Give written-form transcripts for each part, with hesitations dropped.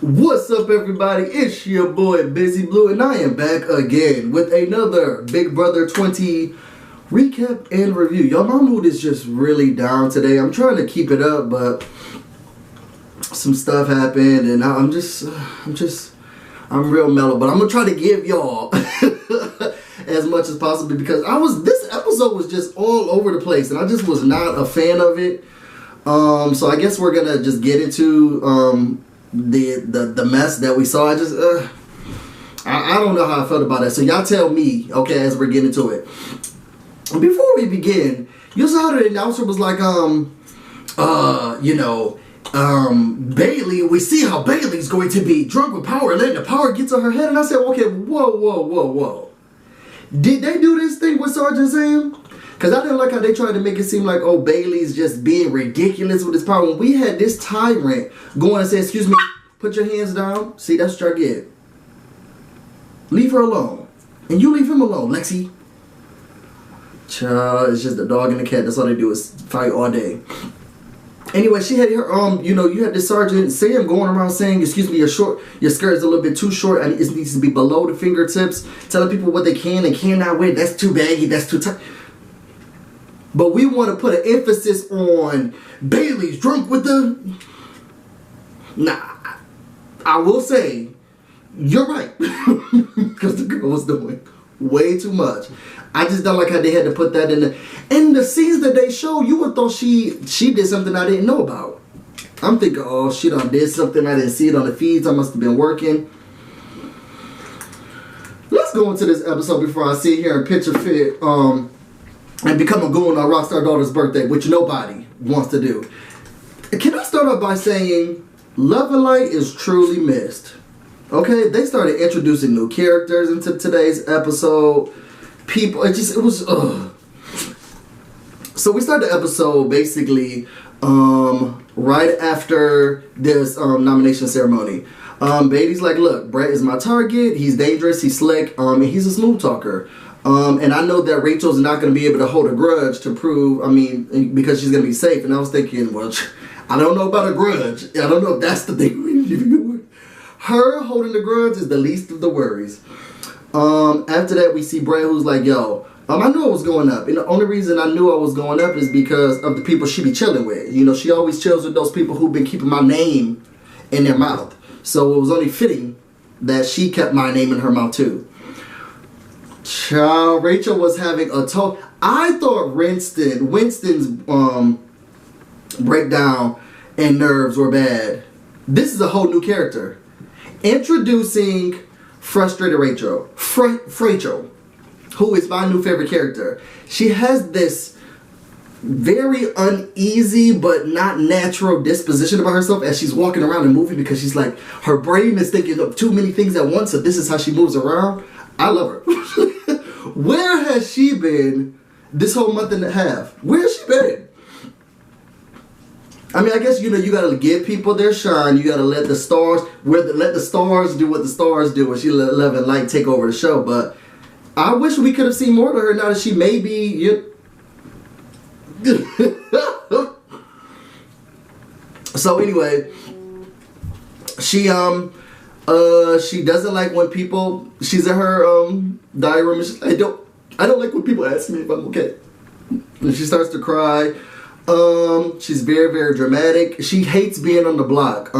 What's up, everybody? It's your boy BusyBlu, and I am back again with another Big Brother 20 recap and review. Y'all, my mood is just really down today. I'm trying to keep it up, but some stuff happened, and I'm real mellow. But I'm gonna try to give y'all as much as possible because this episode was just all over the place, and I just was not a fan of it. So I guess we're gonna just get into the mess that we saw. I don't know how I felt about it. So y'all tell me, okay, as we're getting into it. Before we begin, you saw how the announcer was like, Bailey, we see how Bailey's going to be drunk with power and letting the power get to her head. And I said, okay, whoa. Did they do this thing with Sergeant Sam? Because I didn't like how they tried to make it seem like, oh, Bailey's just being ridiculous with his power. When we had this tyrant going and say, excuse me, put your hands down. See, that's what y'all get. Leave her alone. And you leave him alone, Lexi. Child, it's just the dog and the cat. That's all they do is fight all day. Anyway, she had her, you had this Sergeant Sam going around saying, excuse me, your skirt is a little bit too short and it needs to be below the fingertips. Telling people what they can and cannot wear. That's too baggy, that's too tight. But we want to put an emphasis on Bailey's drunk with the... Nah, I will say, you're right. Because the girl was doing way too much. I just don't like how they had to put that in the scenes that they show. You would thought she did something I didn't know about. I'm thinking, oh, she done did something. I didn't see it on the feeds. I must have been working. Let's go into this episode before I sit here and pitch a fit. And become a goon on Rockstar Daughter's birthday, which nobody wants to do. Can I start off by saying Love and Light is truly missed. Okay, they started introducing new characters into today's episode. So we started the episode basically right after this nomination ceremony. Bailey's like, look, Brett is my target. He's dangerous. He's slick. And he's a smooth talker. And I know that Rachel's not going to be able to hold a grudge to prove, because she's going to be safe. And I was thinking, well, I don't know about a grudge. I don't know if that's the thing. Her holding the grudge is the least of the worries. After that, we see Brett, who's like, yo, I knew I was going up. And the only reason I knew I was going up is because of the people she be chilling with. You know, she always chills with those people who've been keeping my name in their mouth. So it was only fitting that she kept my name in her mouth, too. Child, Rachel was having a I thought Winston's breakdown and nerves were bad. This is a whole new character. Introducing frustrated Rachel. Rachel, who is my new favorite character. She has this very uneasy but not natural disposition about herself as she's walking around and moving because she's like, her brain is thinking of too many things at once, so this is how she moves around. I love her. Where has she been this whole month and a half? Where has she been? I guess, you gotta give people their shine. You gotta let the stars do what the stars do, and she let Love and Light take over the show. But I wish we could have seen more of her now that she may be... So anyway, she doesn't like when people... She's in her diary room. I don't like when people ask me if I'm okay. And she starts to cry. She's very, very dramatic. She hates being on the block.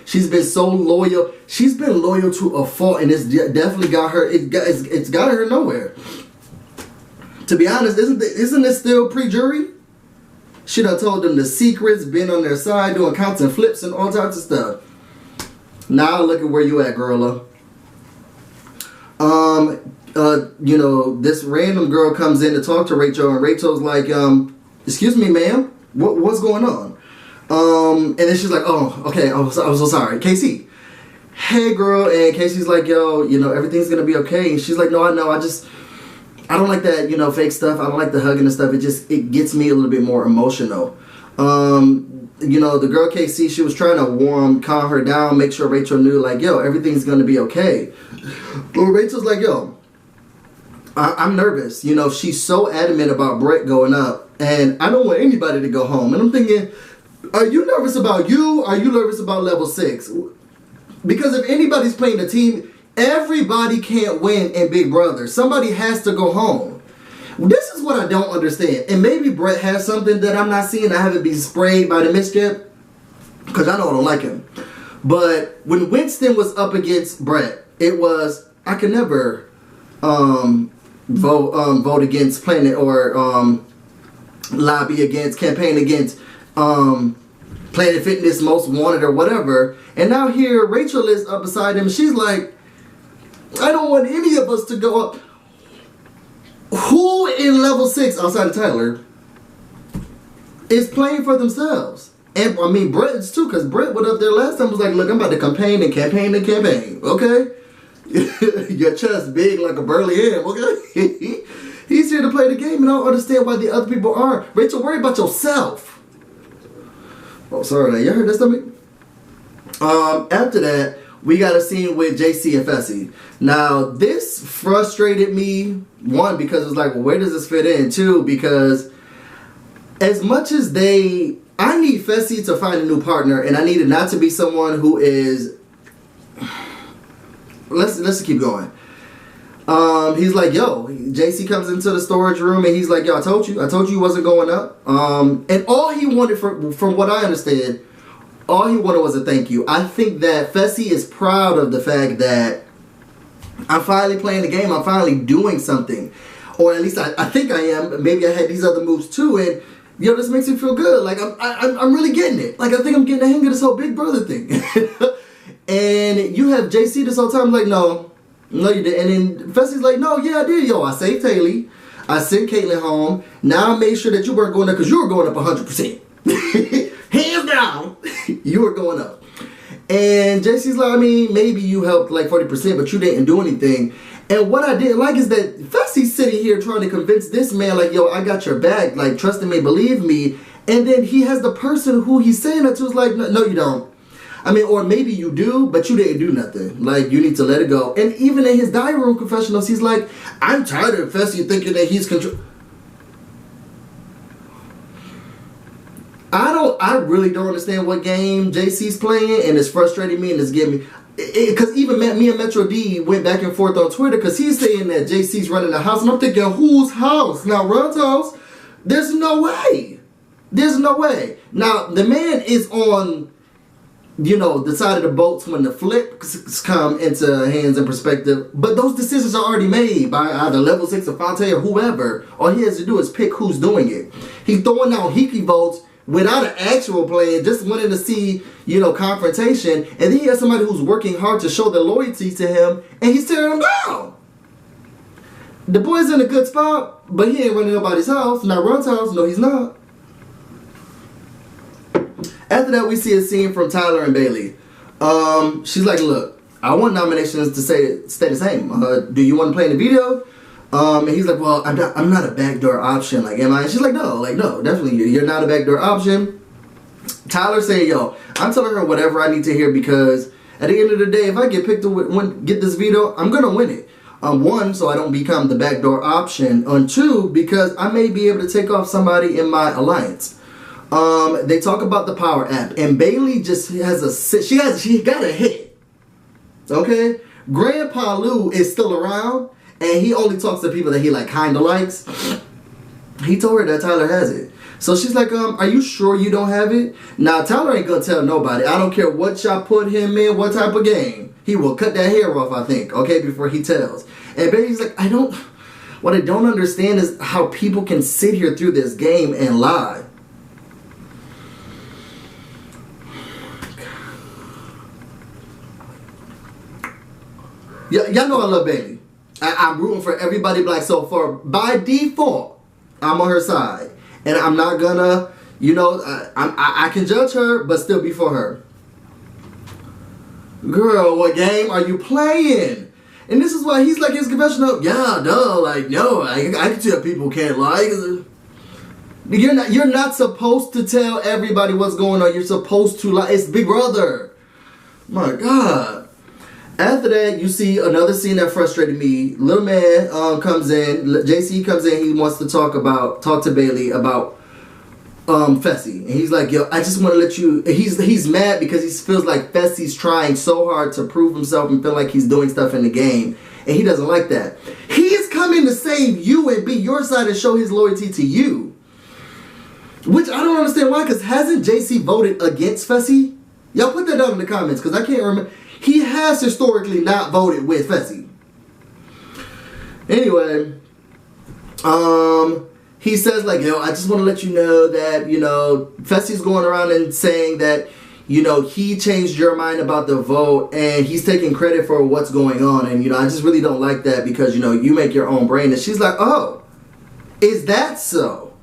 She's been so loyal. She's been loyal to a fault, and it's definitely got her. It's got her nowhere. To be honest, isn't it still pre-jury? She done told them the secrets, been on their side, doing counts and flips and all types of stuff. Now look at where you at, girl. This random girl comes in to talk to Rachel, and Rachel's like, excuse me, ma'am, what's going on? And then she's like, oh, okay, I was so sorry. Casey, hey, girl. And Casey's like, yo, everything's going to be okay. And she's like, no, I know. I don't like that, fake stuff. I don't like the hugging and stuff. It gets me a little bit more emotional. The girl Casey, she was trying to calm her down, make sure Rachel knew, like, yo, everything's going to be okay. But Rachel's like, yo, I'm nervous. She's so adamant about Brett going up, and I don't want anybody to go home. And I'm thinking, are you nervous about you? Or are you nervous about level 6? Because if anybody's playing a team, everybody can't win in Big Brother. Somebody has to go home. This is what I don't understand. And maybe Brett has something that I'm not seeing. I haven't been sprayed by the mist yet. Because I know I don't like him. But when Winston was up against Brett, it was, I can never vote against Planet or lobby against, campaign against Planet Fitness Most Wanted or whatever. And now here Rachel is up beside him. She's like, I don't want any of us to go up. Who in level 6 outside of Tyler is playing for themselves? And I mean Brett's too, because Brett went up there last time was like, look, I'm about to campaign and campaign and campaign. Okay? Your chest big like a burly ham, okay? He's here to play the game and I don't understand why the other people aren't. Rachel, worry about yourself. Oh, sorry, y'all heard that stomach? After that, we got a scene with JC and Fessy. Now, this frustrated me. One, because it was like, well, where does this fit in? Two, because as much as I need Fessy to find a new partner, and I need it not to be someone who is. Let's keep going. He's like, yo, JC comes into the storage room and he's like, yo, I told you he wasn't going up. And all he wanted, from what I understand, all he wanted was a thank you. I think that Fessy is proud of the fact that I'm finally playing the game. I'm finally doing something. Or at least I think I am. Maybe I had these other moves too. And, yo, this makes me feel good. Like, I'm really getting it. Like, I think I'm getting the hang of this whole Big Brother thing. And you have JC this whole time like, no, you didn't. And then Fessy's like, no, yeah, I did. Yo, I saved Taylor. I sent Caitlyn home. Now I made sure that you weren't going up because you were going up 100%. Hands down, you were going up. And JC's like, I mean, maybe you helped like 40%, but you didn't do anything. And what I didn't like is that Fessy's sitting here trying to convince this man, like, yo, I got your back. Like, trust in me, believe me. And then he has the person who he's saying that to is like, no, you don't. I mean, or maybe you do, but you didn't do nothing. Like, you need to let it go. And even in his diary room confessionals, he's like, I'm tired of Fessy thinking that he's control. I really don't understand what game JC's playing, and it's frustrating me, and it's getting me. Because even me and Metro D went back and forth on Twitter, because he's saying that JC's running the house, and I'm thinking, whose house? Now, Run's house? There's no way. There's no way. Now, the man is on, the side of the boats when the flips come into hands and perspective. But those decisions are already made by either Level 6 or Fonte or whoever. All he has to do is pick who's doing it. He's throwing out Hiki votes without an actual plan, just wanting to see, confrontation. And then he has somebody who's working hard to show their loyalty to him, and he's tearing them down. The boy's in a good spot, but he ain't running nobody's house. Not Run's house. No, he's not. After that, we see a scene from Tyler and Bailey. She's like, look, I want nominations to stay the same. Do you want to play in the video? And he's like, well, I'm not a backdoor option. Like, am I? And she's like, no, definitely you're not a backdoor option. Tyler saying, yo, I'm telling her whatever I need to hear, because at the end of the day, if I get picked to get this veto, I'm going to win it. One, so I don't become the backdoor option. And two, because I may be able to take off somebody in my alliance. They talk about the Power app, and Bailey just has she got a hit. Okay? Grandpa Lou is still around, and he only talks to people that he kind of likes. He told her that Tyler has it. So she's like, are you sure you don't have it? Now, Tyler ain't gonna tell nobody. I don't care what y'all put him in, what type of game. He will cut that hair off, I think, okay, before he tells. And Bailey's like, what I don't understand is how people can sit here through this game and lie. Y'all know I love Bailey. I'm rooting for everybody black so far. By default, I'm on her side. And I'm not gonna, I can judge her, but still be for her. Girl, what game are you playing? And this is why he's like his confessional. Yeah, duh, no, I can tell people can't lie. You're not supposed to tell everybody what's going on. You're supposed to lie. It's Big Brother. My God. After that, you see another scene that frustrated me. Little man comes in. JC comes in. He wants to talk to Bailey about Fessy. And he's like, yo, I just want to let you... He's mad because he feels like Fessy's trying so hard to prove himself and feel like he's doing stuff in the game. And he doesn't like that. He's coming to save you and be your side and show his loyalty to you. Which I don't understand why, because hasn't JC voted against Fessy? Y'all put that down in the comments, because I can't remember. He has historically not voted with Fessy. Anyway, he says like, yo, I just want to let you know that, you know, Fessy's going around and saying that, you know, he changed your mind about the vote and he's taking credit for what's going on. And, you know, I just really don't like that because, you know, you make your own brain. And she's like, oh, is that so?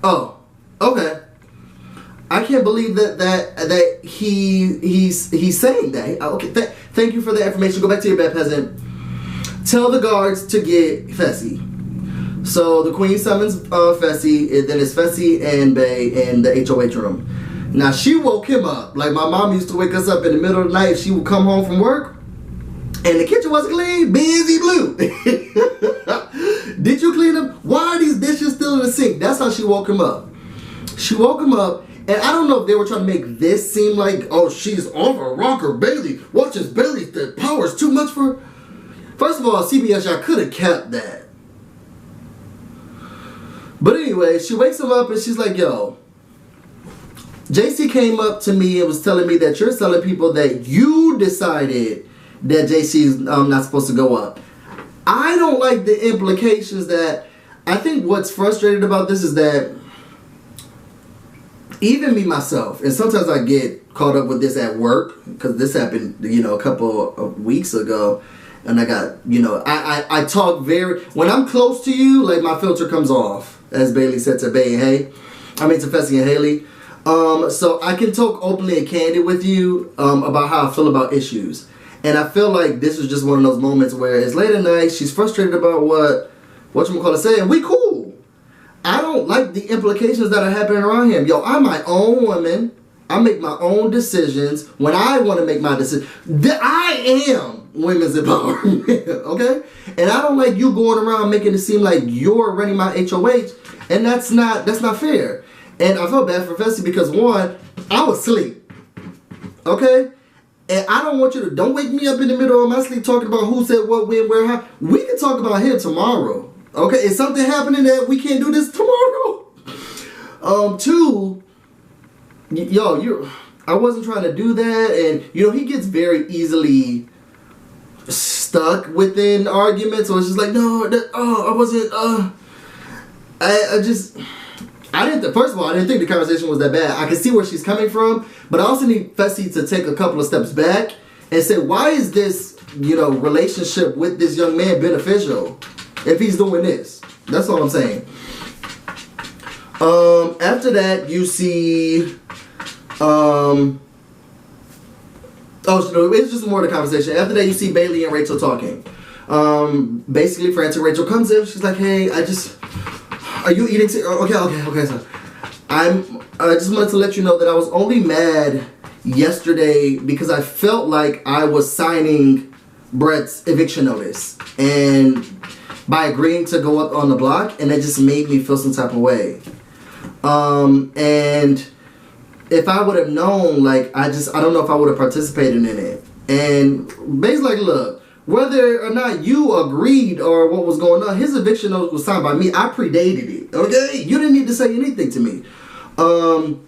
Oh, okay. I can't believe that he's saying that. Okay, thank you for the information. Go back to your bed, peasant. Tell the guards to get Fessy. So the queen summons Fessy, and then it's Fessy and Bay in the HOH room. Now she woke him up. Like my mom used to wake us up in the middle of the night. She would come home from work, and the kitchen wasn't clean. BusyBlu. Did you clean them? Why are these dishes still in the sink? That's how she woke him up. She woke him up, and I don't know if they were trying to make this seem like, oh, she's on a rocker. Bailey watches Bailey. The power's too much for her. First of all, CBS, y'all could have kept that. But anyway, she wakes him up and she's like, yo, JC came up to me and was telling me that you're telling people that you decided that JC is not supposed to go up. I don't like the implications that, I think what's frustrated about this is that even me myself, and sometimes I get caught up with this at work, because this happened, you know, a couple of weeks ago, and I got, you know, I talk very, when I'm close to you, like my filter comes off, as Bailey said to Bay and Hay, I mean to Fessy and Haley. So I can talk openly and candid with you about how I feel about issues. And I feel like this is just one of those moments where it's late at night, she's frustrated about whatchamacallit saying, we cool. I don't like the implications that are happening around him. Yo, I'm my own woman. I make my own decisions when I want to make my decision. I am women's empowerment, okay? And I don't like you going around making it seem like you're running my HOH, and that's not fair. And I felt bad for Fessy because one, I was asleep, okay? And I don't want you to, don't wake me up in the middle of my sleep talking about who said what, when, where, how. We can talk about him tomorrow, okay? Is something happening that we can't do this tomorrow? Two, yo, I wasn't trying to do that, and you know, he gets very easily stuck within arguments, so it's just like, no, I wasn't, I didn't, first of all, I didn't think the conversation was that bad. I can see where she's coming from, but I also need Fessy to take a couple of steps back and say, why is this, you know, relationship with this young man beneficial if he's doing this? That's all I'm saying. After that, you see, it's just more of the conversation. After that, you see Bailey and Rachel talking. Basically, frantic Rachel comes in. She's like, hey, are you eating? Okay, so I just wanted to let you know that I was only mad yesterday because I felt like I was signing Brett's eviction notice. And by agreeing to go up on the block, and it just made me feel some type of way. And if I would have known, like, I don't know if I would have participated in it. And basically, like, look, whether or not you agreed or what was going on, his eviction notice was signed by me. I predated it, okay? You didn't need to say anything to me. And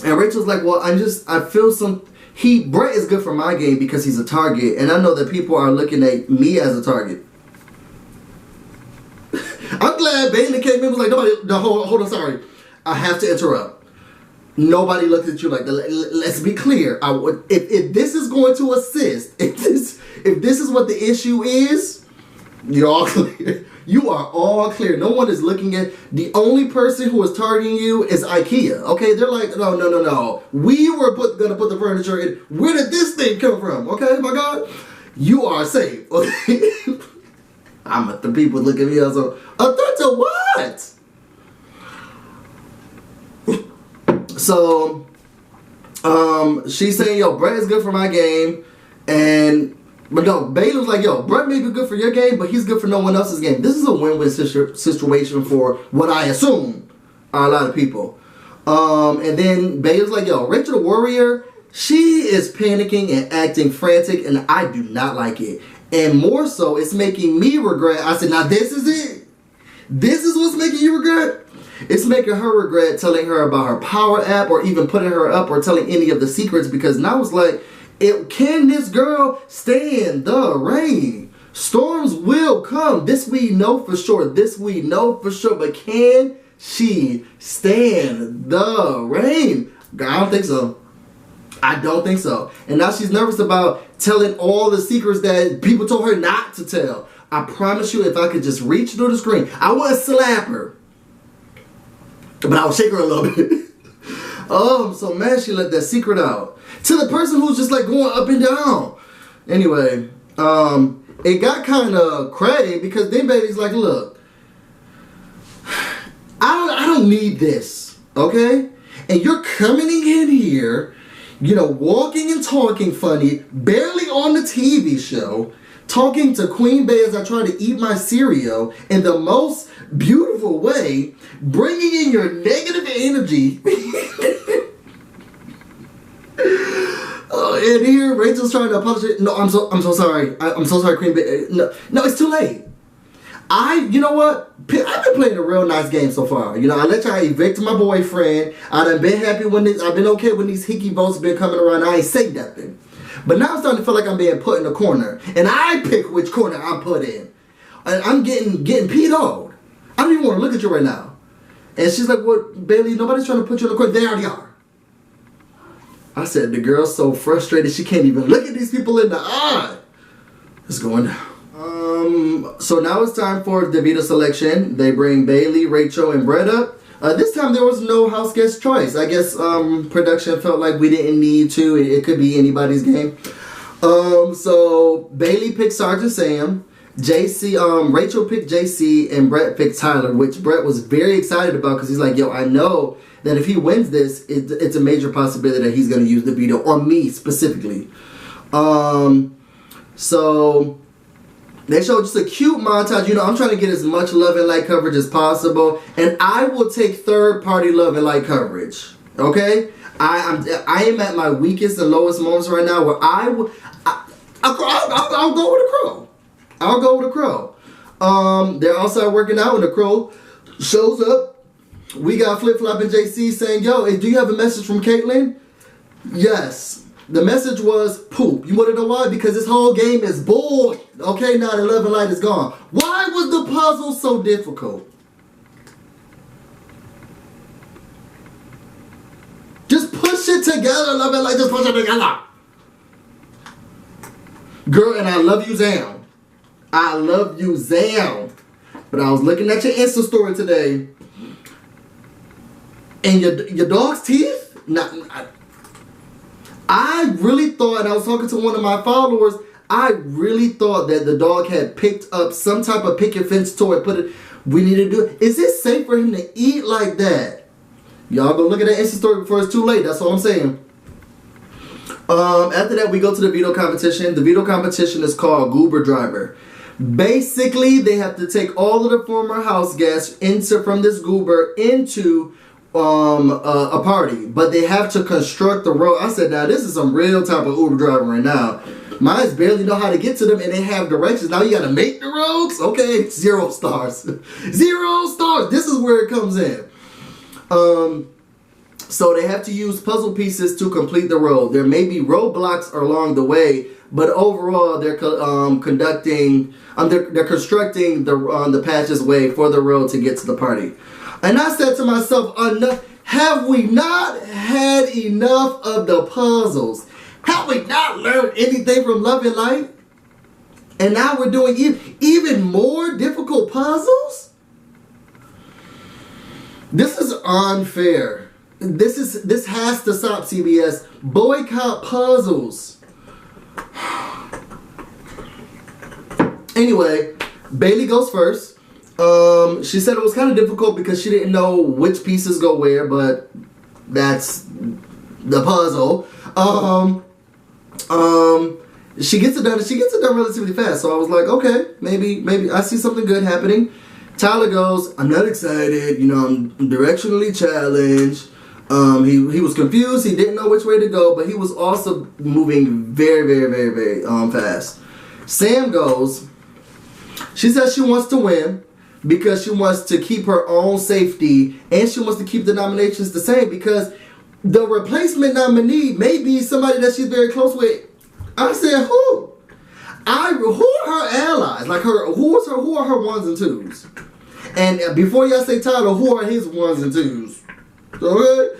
Rachel's like, well, I feel Brett is good for my game because he's a target. And I know that people are looking at me as a target. I'm glad Bailey came in and was like, hold on, sorry. I have to interrupt. Nobody looked at you like that. Let's be clear. If this is going to assist, if this is what the issue is, you're all clear. You are all clear. No one is looking at. The only person who is targeting you is IKEA. Okay, they're like, no. We were gonna put the furniture in. Where did this thing come from? Okay, my God, you are safe. Okay, I'm at the people look at me as a threat to what? So, she's saying, yo, Brett is good for my game, but no, Bailey was like, yo, Brett may be good for your game, but he's good for no one else's game. This is a win-win situation for what I assume are a lot of people. And then Bailey's like, yo, Rachel the Warrior, she is panicking and acting frantic, and I do not like it. And more so, it's making me regret. I said, now this is it. This is what's making you regret? It's making her regret telling her about her power app or even putting her up or telling any of the secrets, because now it's like, can this girl stand the rain? Storms will come. This we know for sure. This we know for sure. But can she stand the rain? I don't think so. I don't think so. And now she's nervous about telling all the secrets that people told her not to tell. I promise you, if I could just reach through the screen, I wouldn't slap her, but I would shake her a little bit. Oh, I'm so mad she let that secret out. To the person who's just like going up and down. Anyway, it got kind of crazy because then Bailey's like, look, I don't need this, okay? And you're coming in here, you know, walking and talking funny, barely on the TV show, talking to Queen Bey as I try to eat my cereal in the most beautiful way, bringing in your negative energy. And here Rachel's trying to apologize. No, I'm so sorry. I'm so sorry, Queen Bey. No, it's too late. You know what? I've been playing a real nice game so far. You know, I let y'all evict my boyfriend. I done been happy I've been okay when these hickey votes been coming around. I ain't say nothing. But now I'm starting to feel like I'm being put in a corner. And I pick which corner I'm put in. And I'm getting peed-oed. I don't even want to look at you right now. And she's like, what, Bailey, nobody's trying to put you in a corner. They already are. I said, the girl's so frustrated she can't even look at these people in the eye. It's going down. So now it's time for the veto selection. They bring Bailey, Rachel, and Brett up. This time there was no house guest choice. I guess production felt like we didn't need to. It could be anybody's game. So Bailey picked Sergeant Sam. Rachel picked JC, and Brett picked Tyler, which Brett was very excited about because he's like, yo, I know that if he wins this, it's a major possibility that he's going to use the veto on me specifically. So they showed just a cute montage. You know, I'm trying to get as much love and light coverage as possible, and I will take third-party love and light coverage. Okay, I am at my weakest and lowest moments right now, where I'll go with a crow. I'll go with a crow. They're outside working out, and the crow shows up. We got Flip Flop and JC saying, yo, hey, do you have a message from Caitlyn? Yes. The message was poop. You want to know why? Because this whole game is bull. Okay, now the love and light is gone. Why was the puzzle so difficult? Just push it together, love and light. Just push it together. Girl, and I love you, Zam. I love you, Zam. But I was looking at your Insta story today. And your dog's teeth? I really thought, and I was talking to one of my followers, I really thought that the dog had picked up some type of picket fence toy, we need to do it. Is it safe for him to eat like that? Y'all go look at that Insta story before it's too late. That's all I'm saying. After that, we go to the veto competition. The veto competition is called Goober Driver. Basically, they have to take all of the former house guests from this goober into a party, but they have to construct the road. I said, now this is some real type of Uber driver right now. Mine's barely know how to get to them, and they have directions. Now you gotta make the roads? Okay, 0 stars. 0 stars. This is where it comes in. So they have to use puzzle pieces to complete the road. There may be roadblocks along the way, but overall they're constructing the patches way for the road to get to the party. And I said to myself, have we not had enough of the puzzles? Have we not learned anything from Love and Light? And now we're doing even more difficult puzzles? This is unfair. This has to stop, CBS. Boycott puzzles. Anyway, Bailey goes first. She said it was kind of difficult because she didn't know which pieces go where, but that's the puzzle. She gets it done, and she gets it done relatively fast. So I was like, okay, maybe I see something good happening. Tyler goes, I'm not excited, you know, I'm directionally challenged. He was confused. He didn't know which way to go, but he was also moving very, very, very, very fast. Sam goes. She says she wants to win because she wants to keep her own safety and she wants to keep the nominations the same because the replacement nominee may be somebody that she's very close with. I said, who? Who are her allies? Like who are her ones and twos? And before y'all say Tyler, who are his ones and twos? Okay?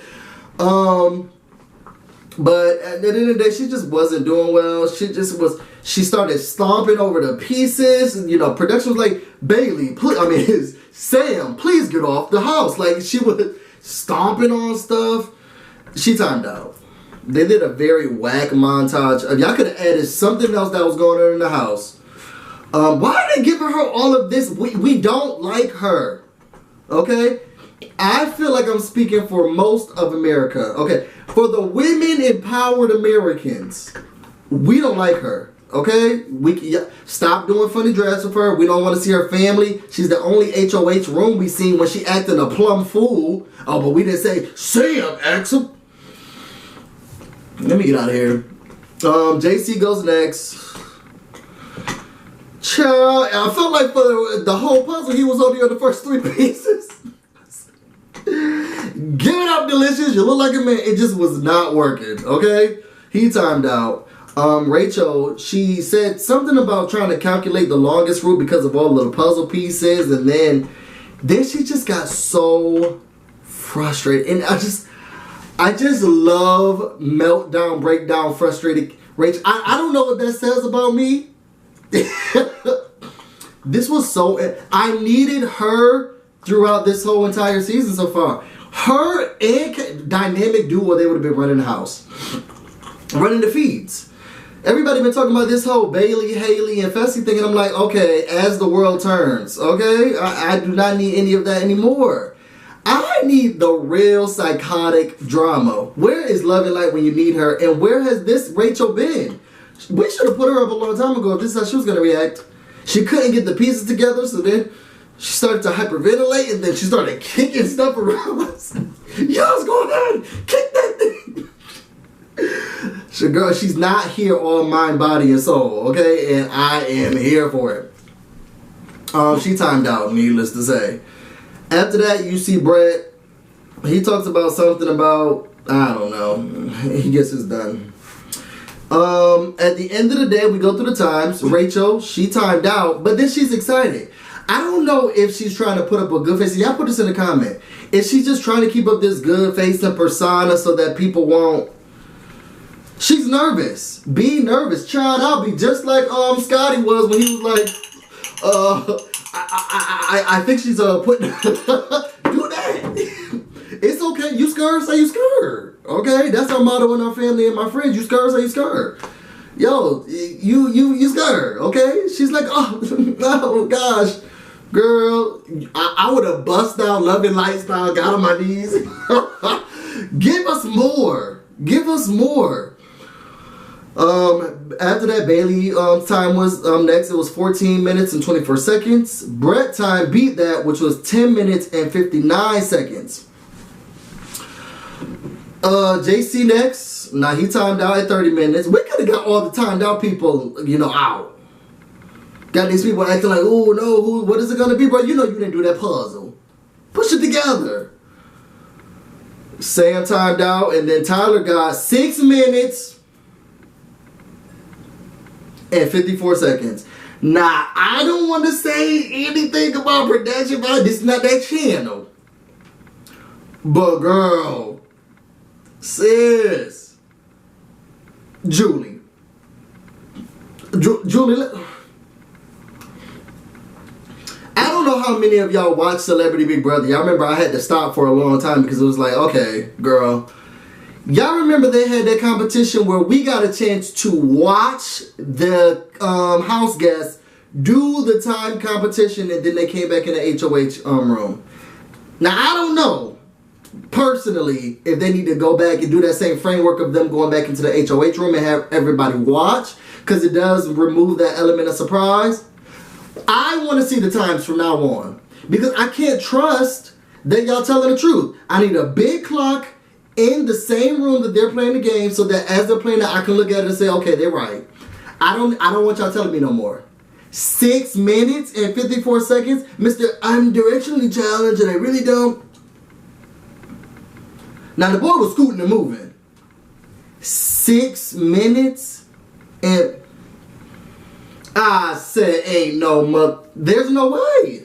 But at the end of the day, she just wasn't doing well. She started stomping over the pieces. And, production was like, Bailey, please, Sam, please get off the house. Like, she was stomping on stuff. She timed out. They did a very whack montage. Y'all could have added something else that was going on in the house. Why are they giving her all of this? We don't like her. Okay? I feel like I'm speaking for most of America. Okay? For the women empowered Americans, we don't like her. Okay? Stop doing funny dress with her. We don't want to see her family. She's the only HOH room we seen when she acting a plumb fool. Oh, but we didn't say, Sam, Axel. Let me get out of here. JC goes next. Child, I felt like for the whole puzzle, he was only on the first 3 pieces. Give it up, Delicious. You look like a man. It just was not working, okay? He timed out. Rachel, she said something about trying to calculate the longest route because of all of the puzzle pieces. And then she just got so frustrated. And I just love meltdown, breakdown, frustrated Rachel. I don't know what that says about me. This was so... I needed her throughout this whole entire season so far. Her and dynamic duo, they would have been running the house. Running the feeds. Everybody been talking about this whole Bailey, Haley, and Fessy thing, and I'm like, okay, as the world turns, okay? I do not need any of that anymore. I need the real psychotic drama. Where is Love and Light when you need her? And where has this Rachel been? We should have put her up a long time ago if this is how she was going to react. She couldn't get the pieces together, so then she started to hyperventilate, and then she started kicking stuff around. Yo, what's going on? Kick that thing. So, girl, she's not here all mind, body, and soul, okay? And I am here for it. She timed out, needless to say. After that, you see Brett. He talks about something about, I don't know. He gets his done. At the end of the day, we go through the times. Rachel, she timed out, but then she's excited. I don't know if she's trying to put up a good face. Y'all put this in the comment. Is she just trying to keep up this good face and persona so that people won't... She's nervous. Be nervous. Child, I'll be just like Scotty was when he was like, I think she's putting... Do that. It's okay. You scared, say you scared. Okay? That's our motto in our family and my friends. You scared, say you scared. Yo, you scared. Okay? She's like, oh gosh. Girl, I would have bust down Loving Lifestyle, got on my knees. Give us more. Give us more. After that, Bailey time was next. It was 14 minutes and 24 seconds. Brett time beat that, which was 10 minutes and 59 seconds. JC next. Now he timed out at 30 minutes. We could have got all the timed out people, out. Got these people acting like, oh no, what is it gonna be, bro? You know you didn't do that puzzle. Push it together. Sam timed out, and then Tyler got 6 minutes and 54 seconds. Now, I don't want to say anything about production value. This is not that channel. But girl, sis, Julie, I don't know how many of y'all watch Celebrity Big Brother. Y'all remember I had to stop for a long time because it was like, okay, girl. Y'all remember they had that competition where we got a chance to watch the house guests do the time competition, and then they came back in the HOH room. Now, I don't know, personally, if they need to go back and do that same framework of them going back into the HOH room and have everybody watch, because it does remove that element of surprise. I want to see the times from now on, because I can't trust that y'all telling the truth. I need a big clock in the same room that they're playing the game, so that as they're playing it, I can look at it and say, okay, they're right. I don't want y'all telling me no more. 6 minutes and 54 seconds, Mr. I'm directionally challenged and I really don't. Now the boy was scooting and moving. 6 minutes and I said, ain't no mother. There's no way.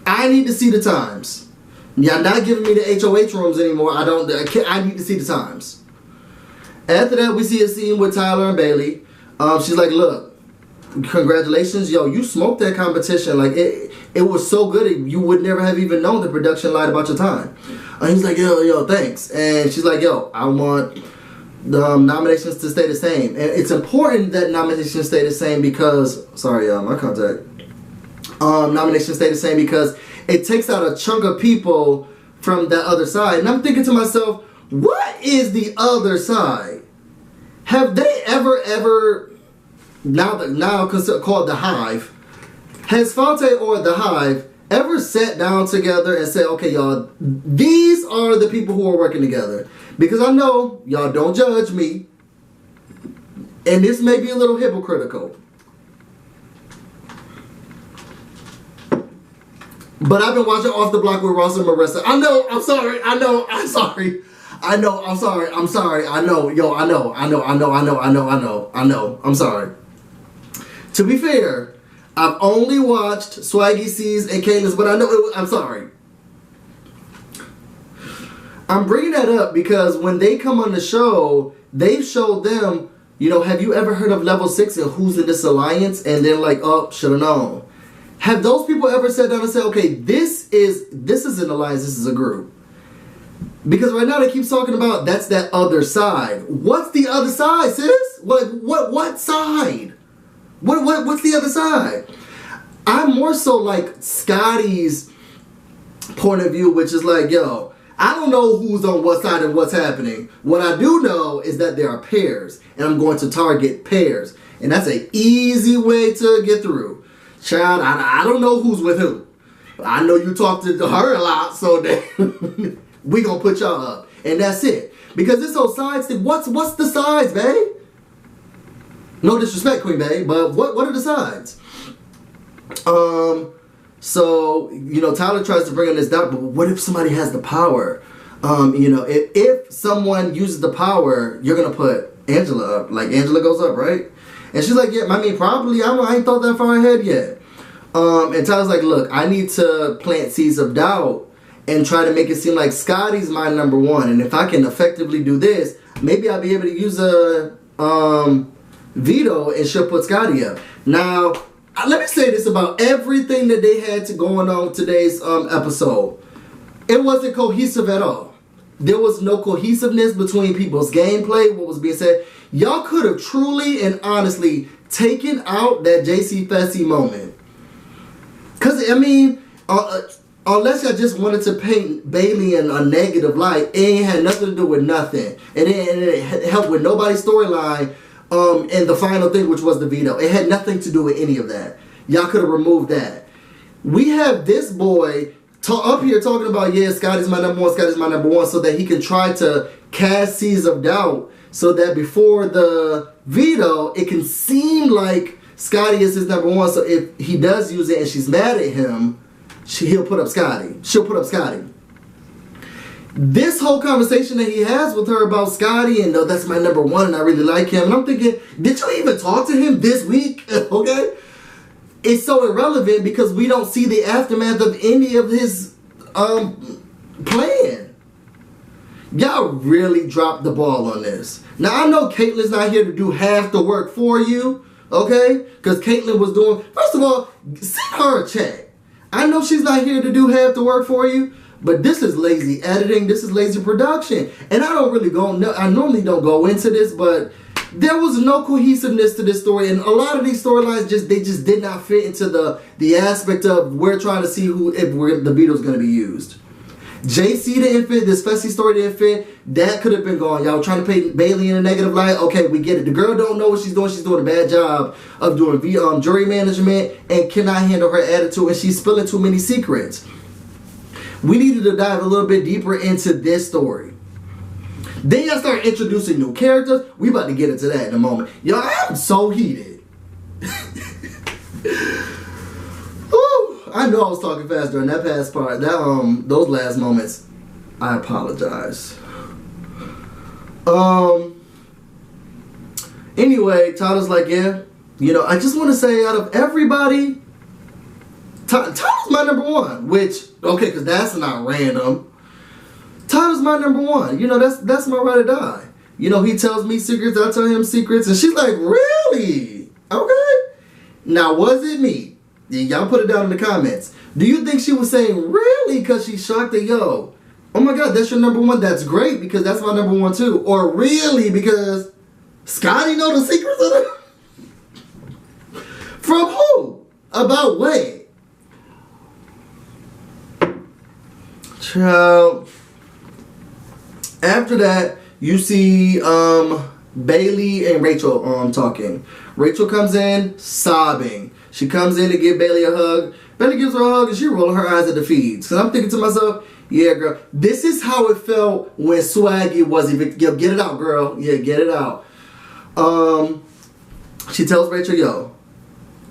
I need to see the times. Y'all not giving me the HOH rooms anymore. I need to see the times. After that, we see a scene with Tyler and Bailey. She's like, look, congratulations. Yo, you smoked that competition. Like, it was so good, you would never have even known the production lied about your time. He's like, yo, thanks. And she's like, yo, I want the nominations to stay the same. And it's important that nominations stay the same because, sorry, my contact. Nominations stay the same because it takes out a chunk of people from that other side. And I'm thinking to myself, what is the other side? Have they ever now called the Hive, has Fonte or the Hive ever sat down together and said, okay, y'all, these are the people who are working together? Because I know y'all don't judge me, and this may be a little hypocritical, but I've been watching Off the Block with Ross and Marissa. I know, I'm sorry, I know, I'm sorry. I know, I'm sorry, I know, I'm sorry. To be fair, I've only watched Swaggy C's and Kayla's, but I know, I'm sorry. I'm bringing that up because when they come on the show, they've showed them, you know, have you ever heard of Level 6 and who's in this alliance? And they're like, oh, should have known. Have those people ever sat down and said, okay, this is an alliance, this is a group? Because right now they keep talking about that's that other side. What's the other side, sis? What side? What's the other side? I'm more so like Scotty's point of view, which is like, yo, I don't know who's on what side and what's happening. What I do know is that there are pairs, and I'm going to target pairs. And that's an easy way to get through. Child, I don't know who's with who. I know you talk to her a lot, so that we gonna put y'all up. And that's it. Because this whole sides thing, what's the sides, babe? No disrespect, Queen Babe, but what are the sides? So, you know, Tyler tries to bring in this doubt, but what if somebody has the power? You know, if someone uses the power, you're gonna put Angela up. Like, Angela goes up, right? And she's like, yeah, I mean, probably, I ain't thought that far ahead yet. And Tyler's like, look, I need to plant seeds of doubt and try to make it seem like Scotty's my number one. And if I can effectively do this, maybe I'll be able to use a veto and she'll put Scotty up. Now, let me say this about everything that they had to going on today's episode. It wasn't cohesive at all. There was no cohesiveness between people's gameplay, what was being said. Y'all could have truly and honestly taken out that JC Fessy moment. Because, I mean, unless y'all just wanted to paint Bailey in a negative light, it ain't had nothing to do with nothing. And it helped with nobody's storyline. And the final thing, which was the veto. It had nothing to do with any of that. Y'all could have removed that. We have this boy up here talking about, yeah, Scotty's my number one, Scotty's my number one, so that he can try to cast seeds of doubt so that before the veto, it can seem like Scotty is his number one. So if he does use it and she's mad at him, he'll put up Scotty. She'll put up Scotty. This whole conversation that he has with her about Scotty and no, that's my number one and I really like him. And I'm thinking, did you even talk to him this week? Okay? It's so irrelevant because we don't see the aftermath of any of his plan. Y'all really dropped the ball on this. Now, I know Caitlyn's not here to do half the work for you, okay? Because Caitlyn was doing, first of all, send her a check. I know she's not here to do half the work for you, but this is lazy editing, this is lazy production. And I normally don't go into this, but there was no cohesiveness to this story. And a lot of these storylines, they just did not fit into the aspect of we're trying to see if the veto's going to be used. JC didn't fit, this Fessy story didn't fit, that could have been gone. Y'all trying to paint Bailey in a negative light, okay, we get it. The girl don't know what she's doing a bad job of doing jury management and cannot handle her attitude and she's spilling too many secrets. We needed to dive a little bit deeper into this story. Then y'all start introducing new characters. We about to get into that in a moment. Y'all, I'm so heated. Ooh, I know I was talking fast during that past part. Those last moments. I apologize. Anyway, Tyler's like, yeah, I just want to say out of everybody, Tyler's my number one. Which, okay, because that's not random. Tyler's my number one. That's my ride or die. He tells me secrets, I tell him secrets, and she's like, really? Okay. Now, was it me? Y'all put it down in the comments. Do you think she was saying really because she's shocked that, yo, oh my God, that's your number one? That's great because that's my number one too. Or really because Scotty know the secrets of it? From who? About when? Child. After that, you see Bailey and Rachel talking. Rachel comes in sobbing. She comes in to give Bailey a hug. Bailey gives her a hug and she rolling her eyes at the feeds. So I'm thinking to myself, yeah, girl, this is how it felt when Swaggy was evicted. Yo, get it out, girl. Yeah, get it out. She tells Rachel, yo,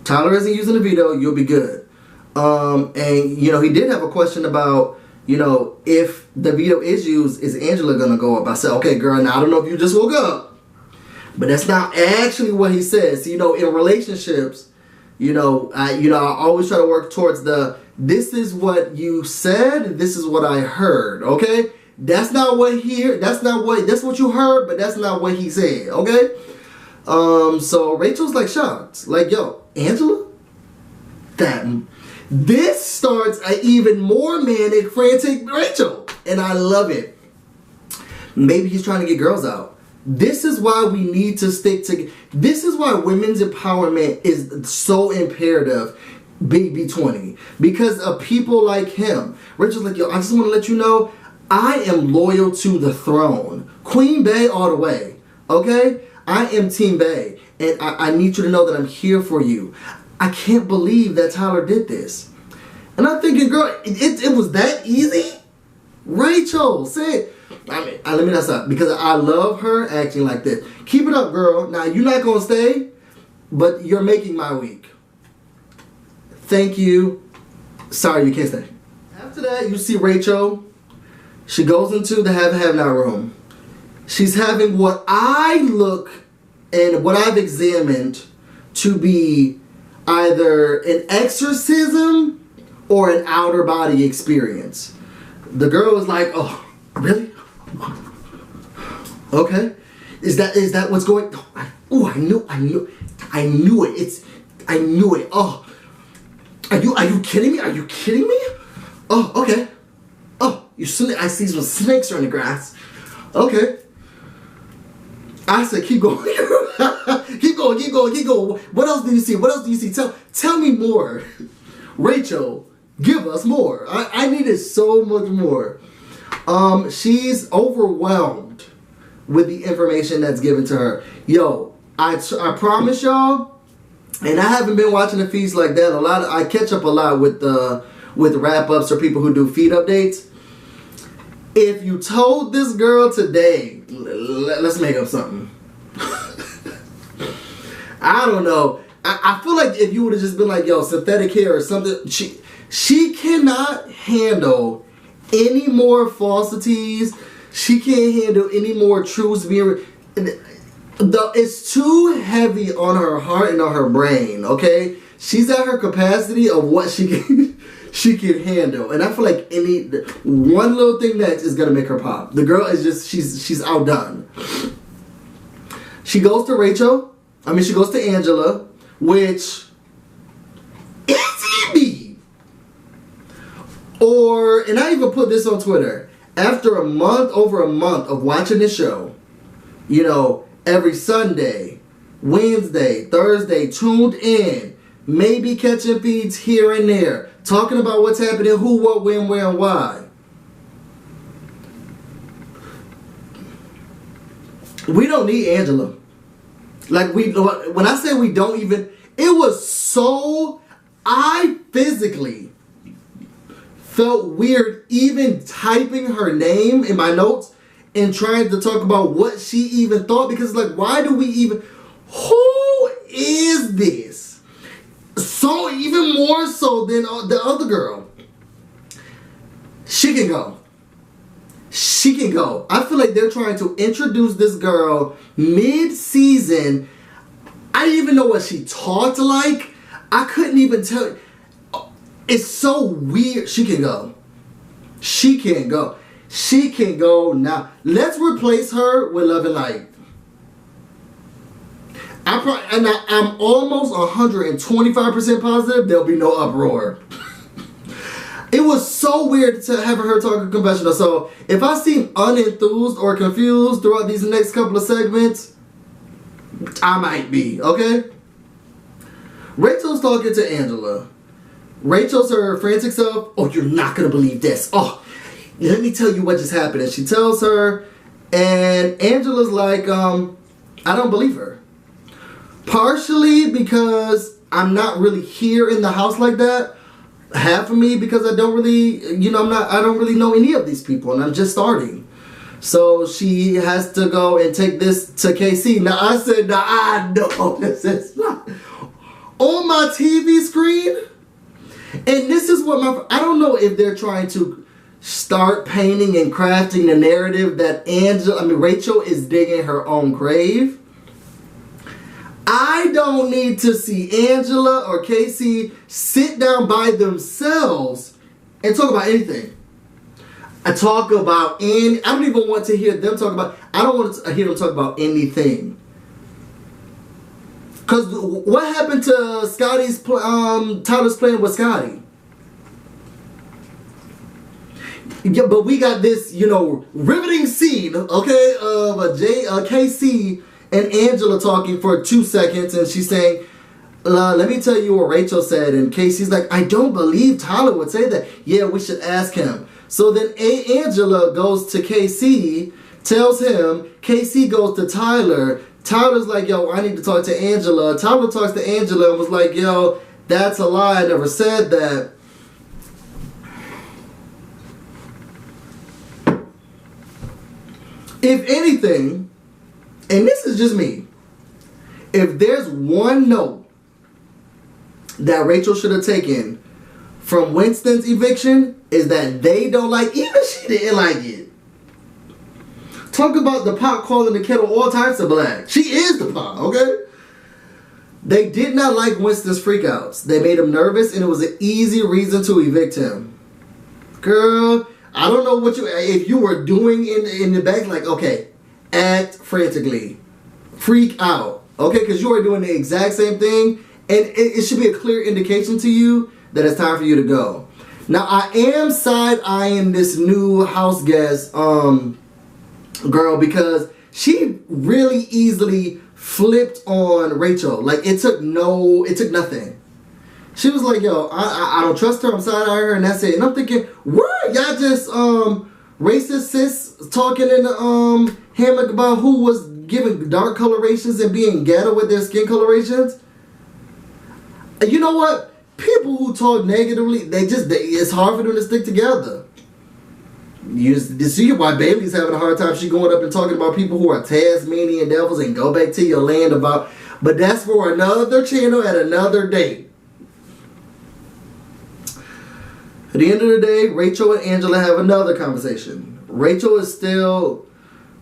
Tyler isn't using the veto. You'll be good. And, he did have a question about, if the veto is used, is Angela going to go up? I said, okay, girl, now I don't know if you just woke up. But that's not actually what he says. In relationships, I always try to work towards this is what you said, this is what I heard, okay? That's what you heard, but that's not what he said, okay? So Rachel's like shocked. Like, yo, Angela? This starts an even more manic, frantic Rachel. And I love it. Maybe he's trying to get girls out. This is why we need to stick together. This is why women's empowerment is so imperative, BB20. Because of people like him. Rachel's like, yo, I just want to let you know, I am loyal to the throne. Queen Bey all the way. Okay? I am Team Bey. And I need you to know that I'm here for you. I can't believe that Tyler did this. And I'm thinking, girl, it was that easy? Rachel, say it. Let me not stop. Because I love her acting like this. Keep it up, girl. Now, you're not going to stay, but you're making my week. Thank you. Sorry, you can't stay. After that, you see Rachel. She goes into the have-not room. She's having what I look and what I've examined to be either an exorcism or an outer body experience. The girl is like, oh, really? Okay. Is that what's going? Oh, I knew it. I knew it. Oh, are you kidding me? Are you kidding me? Oh, okay. Oh, I see some snakes are in the grass. Okay. I said, keep going. keep going. What else do you see? Tell me more. Rachel, give us more. I needed so much more. She's overwhelmed with the information that's given to her. Yo, I promise y'all, and I haven't been watching the feeds like that. I catch up a lot with wrap-ups or people who do feed updates. If you told this girl today, let's make up something. I don't know. I feel like if you would have just been like, yo, synthetic hair or something, she cannot handle any more falsities. She can't handle any more truths being... It's too heavy on her heart and on her brain, okay? She's at her capacity of what she can handle. And I feel like one little thing next is going to make her pop. The girl is just, she's outdone. She goes to Rachel. She goes to Angela, which is me. And I even put this on Twitter. After over a month of watching this show, every Sunday, Wednesday, Thursday, tuned in, maybe catching feeds here and there, talking about what's happening, who, what, when, where, and why. We don't need Angela. When I say we don't even, it was so, I physically felt weird even typing her name in my notes and trying to talk about what she even thought, because like, why do we even, who is this? So even more so than the other girl. She can go. She can go. I feel like they're trying to introduce this girl mid-season. I didn't even know what she talked like. I couldn't even tell. It's so weird. She can go. She can go. She can go now. Let's replace her with Love and Light. I'm almost 125% positive there'll be no uproar. It was so weird to have her talk a confessional. So if I seem unenthused or confused throughout these next couple of segments, I might be, okay? Rachel's talking to Angela. Rachel's her frantic self. Oh, you're not going to believe this. Oh, let me tell you what just happened. And she tells her, and Angela's like, I don't believe her. Partially because I'm not really here in the house like that. Half of me because I don't really, I don't really know any of these people and I'm just starting. So she has to go and take this to KC. Now I said, I know this is not on my TV screen. And this is what I don't know if they're trying to start painting and crafting the narrative that Rachel is digging her own grave. I don't need to see Angela or Casey sit down by themselves and talk about anything. I don't even want to hear them talk about, I don't want to hear them talk about anything. Because what happened to Scotty's, Tyler's playing with Scotty? Yeah, but we got this, riveting scene, okay, of KC and Angela talking for 2 seconds, and she's saying, let me tell you what Rachel said. And Casey's like, I don't believe Tyler would say that. Yeah, we should ask him. So then Angela goes to KC, tells him, KC goes to Tyler. Tyler's like, yo, I need to talk to Angela. Tyler talks to Angela and was like, yo, that's a lie. I never said that. If anything, and this is just me, if there's one note that Rachel should have taken from Winston's eviction, is that they don't like, even she didn't like it. Talk about the pot calling the kettle all types of black. She is the pot, okay? They did not like Winston's freakouts. They made him nervous, and it was an easy reason to evict him. Girl, I don't know what if you were doing in the back, like, okay, act frantically, freak out, okay, because you are doing the exact same thing, and it should be a clear indication to you that it's time for you to go. Now, I am side-eyeing this new house guest, girl, because she really easily flipped on Rachel. Like, it took nothing. She was like, yo, I don't trust her, I'm side-eyeing her, and that's it. And I'm thinking, what? Y'all just, racist sis talking in the, hammock about who was giving dark colorations and being ghetto with their skin colorations? And you know what? People who talk negatively, it's hard for them to stick together. You see why Bailey's having a hard time. She going up and talking about people who are Tasmanian devils and go back to your land about, but that's for another channel at another day. At the end of the day, Rachel and Angela have another conversation. Rachel is still,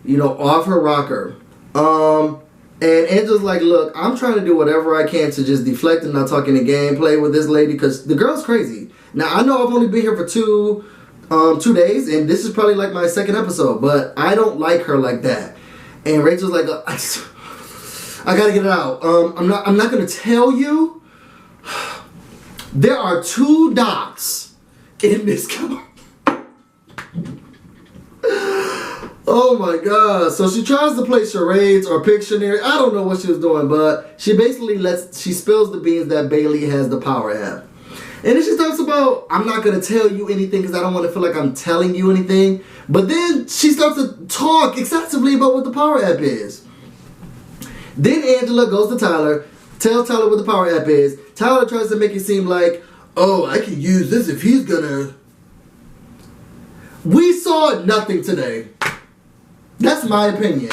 off her rocker. And Angela's like, look, I'm trying to do whatever I can to just deflect and not talk any gameplay with this lady because the girl's crazy. Now, I know I've only been here for 2 days, and this is probably like my second episode, but I don't like her like that. And Rachel's like, I gotta get it out. I'm not gonna tell you. There are 2 dots in this car. Oh my god. So she tries to play charades or Pictionary. I don't know what she was doing, but she basically spills the beans that Bailey has the power app. And then she talks about, I'm not going to tell you anything because I don't want to feel like I'm telling you anything. But then she starts to talk extensively about what the power app is. Then Angela goes to Tyler, tells Tyler what the power app is. Tyler tries to make it seem like, oh, I can use this if he's going to We saw nothing today. That's my opinion.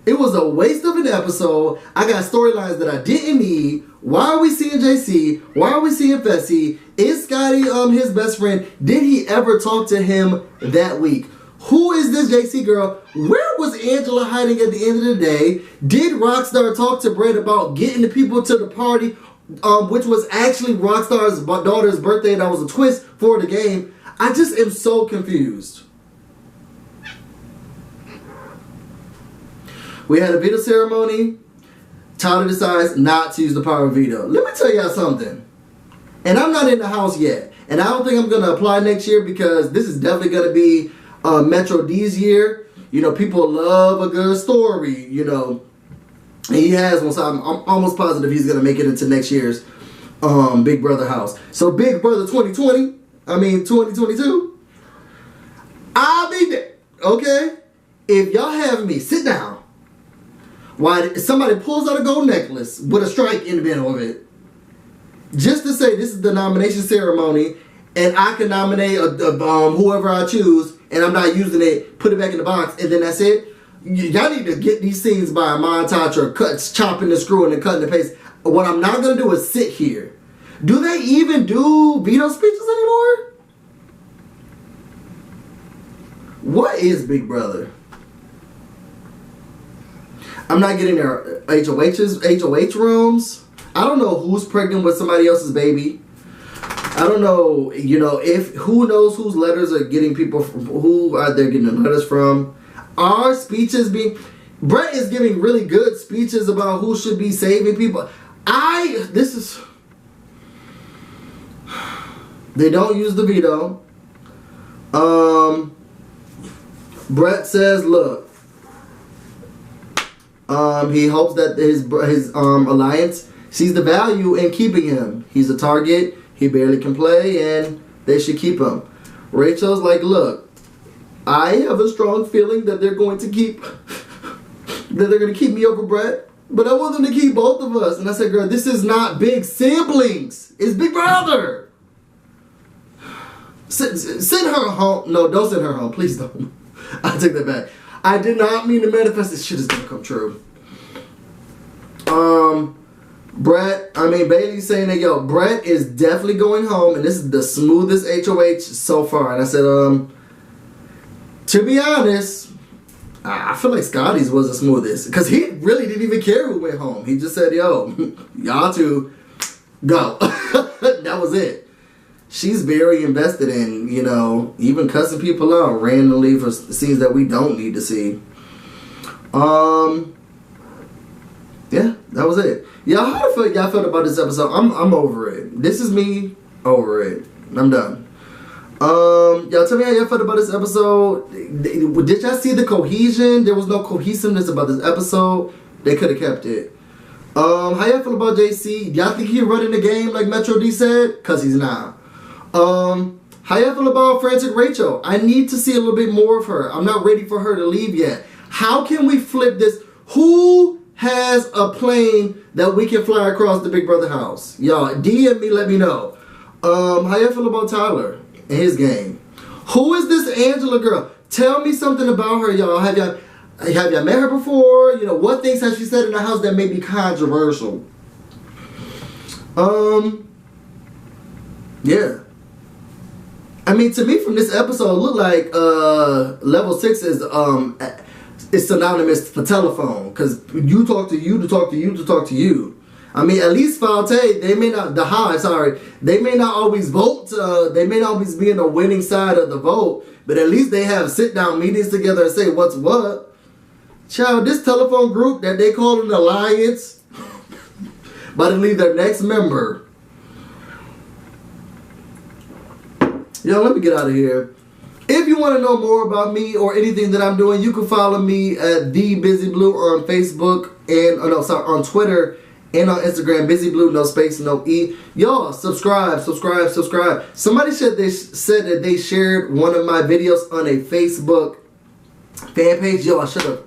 It was a waste of an episode. I got storylines that I didn't need. Why are we seeing JC? Why are we seeing Fessy? Is Scotty his best friend? Did he ever talk to him that week? Who is this JC girl? Where was Angela hiding at the end of the day? Did Rockstar talk to Brett about getting the people to the party, which was actually Rockstar's daughter's birthday? That was a twist for the game. I just am so confused. We had a veto ceremony. Tyler decides not to use the power of veto. Let me tell y'all something. And I'm not in the house yet. And I don't think I'm going to apply next year because this is definitely going to be Metro D's year. You know, people love a good story, you know. And he has one, so I'm almost positive he's going to make it into next year's Big Brother house. So Big Brother 2022, I'll be there, okay? If y'all have me sit down, why somebody pulls out a gold necklace with a strike in the middle of it, just to say this is the nomination ceremony, and I can nominate whoever I choose, and I'm not using it, put it back in the box, and then that's it. Y'all need to get these scenes by a montage or chopping and screwing and cutting and paste. What I'm not going to do is sit here. Do they even do veto speeches anymore? What is Big Brother? I'm not getting their HOH rooms. I don't know who's pregnant with somebody else's baby. I don't know, you know, who knows whose letters are getting people from, who are they getting the letters from. Are speeches being... Brett is giving really good speeches about who should be saving people. They don't use the veto. Brett says, look, he hopes that his alliance sees the value in keeping him. He's a target. He barely can play, and they should keep him. Rachel's like, look, I have a strong feeling that they're going to keep me over Brett, but I want them to keep both of us. And I said, girl, this is not big siblings. It's Big Brother. Send her home. No, don't send her home. Please don't. I take that back. I did not mean to manifest this shit is gonna come true. Bailey's saying that, yo, Brett is definitely going home, and this is the smoothest HOH so far. And I said, to be honest, I feel like Scotty's was the smoothest, because he really didn't even care who went home. He just said, yo, y'all two, go. That was it. She's very invested in, you know, even cussing people out randomly for scenes that we don't need to see. Yeah, that was it. Y'all, how y'all felt about this episode? I'm over it. This is me over it. I'm done. Y'all tell me how y'all felt about this episode. Did y'all see the cohesion? There was no cohesiveness about this episode. They could have kept it. How y'all feel about JC? Y'all think he running the game like Metro D said? Cause he's not. How y'all feel about Frantic Rachel? I need to see a little bit more of her. I'm not ready for her to leave yet. How can we flip this? Who has a plane that we can fly across the Big Brother house? Y'all, DM me, let me know. How y'all feel about Tyler and his game? Who is this Angela girl? Tell me something about her, y'all. Have y'all met her before? You know, what things has she said in the house that may be controversial? Yeah. I mean, to me, from this episode, it looked like level 6 is synonymous for telephone, because you talk to you to talk to you to talk to you. I mean, at least Falte, they may not always vote. They may not always be in the winning side of the vote, but at least they have sit-down meetings together and say what's what. Child, this telephone group that they call an alliance, about to leave their next member. Yo, let me get out of here. If you want to know more about me or anything that I'm doing, you can follow me at BusyBlu on Facebook and on Twitter and on Instagram. BusyBlu, no space, no E. Y'all, subscribe. Somebody said that they shared one of my videos on a Facebook fan page. Yo, I should have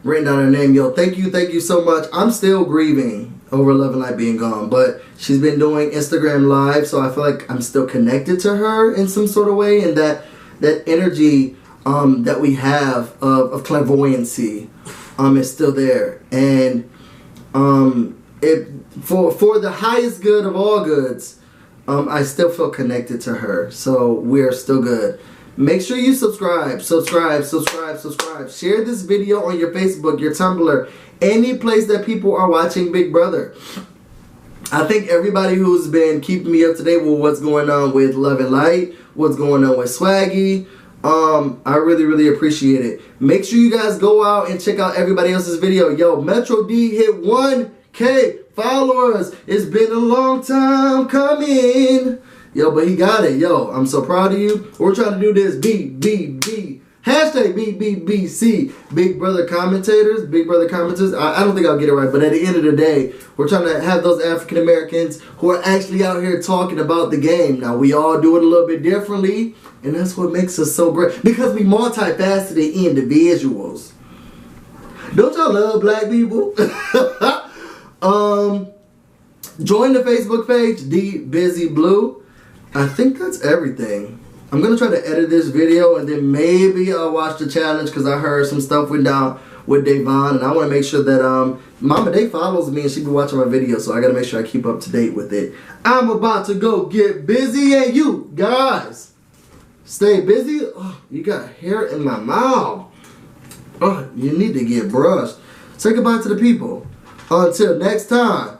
written down her name. Yo, thank you so much. I'm still grieving over Love and Light being gone, but she's been doing Instagram Live, so I feel like I'm still connected to her in some sort of way, and that that energy that we have of clairvoyancy is still there, and it for the highest good of all goods, I still feel connected to her, so we're still good. Make sure you subscribe. Share this video on your Facebook, your Tumblr, any place that people are watching Big Brother. I think everybody who's been keeping me up to date with what's going on with Love and Light, what's going on with Swaggy, I really, really appreciate it. Make sure you guys go out and check out everybody else's video. Yo, Metro D hit 1K followers. It's been a long time coming. Yo, but he got it. Yo, I'm so proud of you. We're trying to do this BBB. Hashtag BBBC. Big Brother Commentators. I don't think I'll get it right, but at the end of the day, we're trying to have those African Americans who are actually out here talking about the game. Now, we all do it a little bit differently, and that's what makes us so great, because we multifaceted individuals. Don't y'all love black people? Join the Facebook page, BusyBlu. I think that's everything. I'm going to try to edit this video, and then maybe I'll watch the challenge, because I heard some stuff went down with Davon, and I want to make sure that Mama Day follows me, and she be watching my videos, so I got to make sure I keep up to date with it. I'm about to go get busy, and you guys stay busy. Oh, you got hair in my mouth. Oh, you need to get brushed. Say goodbye to the people. Until next time.